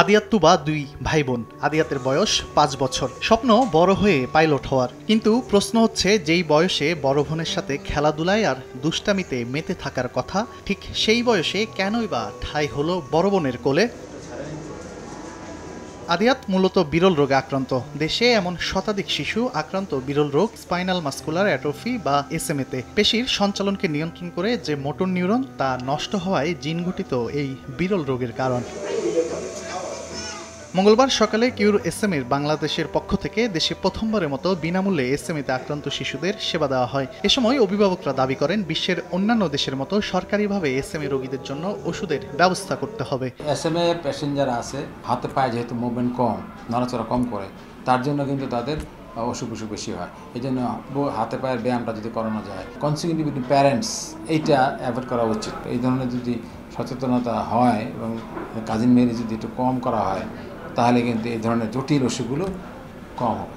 আদিয়াত তুবা দুই ভাই বোন। আদিয়াতের বয়স 5 বছর। স্বপ্ন বড় হয়ে পাইলট হওয়ার, কিন্তু প্রশ্ন হচ্ছে যেই বয়সে বড় বোনের সাথে খেলাধুলায় আর দুষ্টামিতে মেতে থাকার কথা, ঠিক সেই বয়সে কেনই বা ঠাঁই হলো বড় বোনের কোলে। আদিয়াত মূলত বিরল রোগে আক্রান্ত। দেশে এমন শতাধিক শিশু আক্রান্ত বিরল রোগ স্পাইনাল মাস্কুলার অ্যাট্রফি বা এসএমএতে। পেশির সঞ্চালনকে নিয়ন্ত্রণ করে যে মোটর নিউরন তা নষ্ট হওয়ায় জিনঘটিত এই বিরল রোগের কারণ। মঙ্গলবার সকালে কিউর এসএমএর বাংলাদেশের পক্ষ থেকে দেশে প্রথমবারের মতো বিনামূল্যে এসএমএতে আক্রান্ত শিশুদের সেবা দেওয়া হয়। এ সময় অভিভাবকরা দাবি করেন, বিশ্বের অন্যান্য দেশের মতো সরকারিভাবে এসএমএ রোগীদের জন্য ওষুধের ব্যবস্থা করতে হবে। এসএমএ পেশেন্ট যারা আছে, হাতে পায়ে যেহেতু মুভমেন্ট কম, নড়াচড়া কম করে, তার জন্য কিন্তু তাদের অসুখ বেশি হয়। এই জন্য হাতে পায়ের ব্যায়ামটা যদি করানো যায়, কনসিকুয়েন্টলি বিটুইন প্যারেন্টস, এইটা অ্যাভয়েড করা উচিত। এই ধরনের যদি সচেতনতা হয় এবং কাজিন মেয়ের যদি একটু কম করা হয়, তাহলে কিন্তু এই ধরনের জটিল অসুখগুলো কম হবে।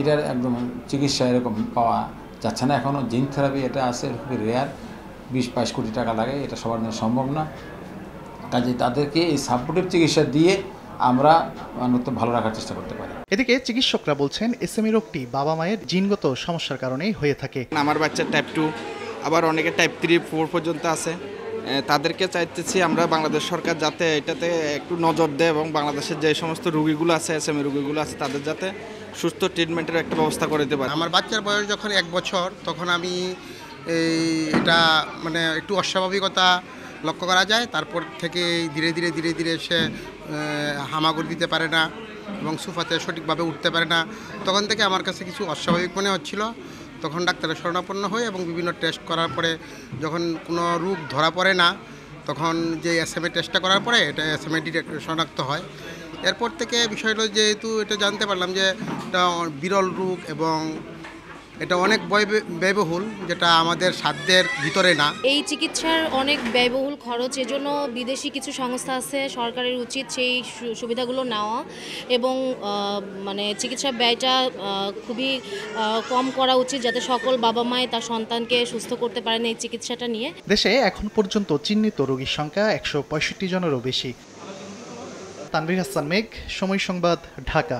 এটার একদম চিকিৎসা এরকম পাওয়া যাচ্ছে না এখনও। জিন থেরাপি এটা আছে, খুবই রেয়ার, 20-22 কোটি টাকা লাগে, এটা সবার জন্য সম্ভব না। কাজে তাদেরকে এই সাপোর্টিভ চিকিৎসা দিয়ে আমরা অন্তত ভালো রাখার চেষ্টা করতে পারি। এদিকে চিকিৎসকরা বলছেন, এসএমএ রোগটি বাবা মায়ের জিনগত সমস্যার কারণেই হয়ে থাকে। আমার বাচ্চা টাইপ 2, আবার অনেকে টাইপ 3-4 পর্যন্ত আছে। তাদেরকে চাইতেছি আমরা বাংলাদেশ সরকার যাতে এটাতে একটু নজর দেয় এবং বাংলাদেশের যে সমস্ত রোগীগুলো আছে, এসএমএ রোগীগুলো আছে, তাদের যাতে সুস্থ ট্রিটমেন্টের একটা ব্যবস্থা করে দিতে পারে। আমার বাচ্চার বয়স যখন 1 বছর, তখন আমি এটা মানে একটু অস্বাভাবিকতা লক্ষ্য করা যায়। তারপর থেকে ধীরে ধীরে সে হামাগুড়ি দিতে পারে না এবং সোফাতে সঠিকভাবে উঠতে পারে না। তখন থেকে আমার কাছে কিছু অস্বাভাবিক মনে হচ্ছিল। তখন ডাক্তারের শরণাপন্ন হই এবং বিভিন্ন টেস্ট করার পরে যখন কোনো রোগ ধরা পড়ে না, তখন যে এসএমএ টেস্টটা করার পরে এটা এসএমএ শনাক্ত হয়। এরপর থেকে বিষয়টা যেহেতু এটা জানতে পারলাম যে এটা বিরল রোগ এবং এটা অনেক ব্যয়বহুল, যেটা আমাদের সাধ্যের ভিতরে না। এই চিকিৎসার অনেক ব্যয়বহুল খরচ, এজন্য বিদেশি কিছু সংস্থা আছে, সরকারের উচিত সেই সুবিধাগুলো নেওয়া এবং মানে চিকিৎসার ব্যয়টা খুবই কম করা উচিত, যাতে সকল বাবা মাই তার সন্তানকে সুস্থ করতে পারেন এই চিকিৎসাটা নিয়ে। দেশে এখন পর্যন্ত চিহ্নিত রোগীর সংখ্যা 165 জনেরও বেশি। তানভীর হাসান মেঘ, সময় সংবাদ, ঢাকা।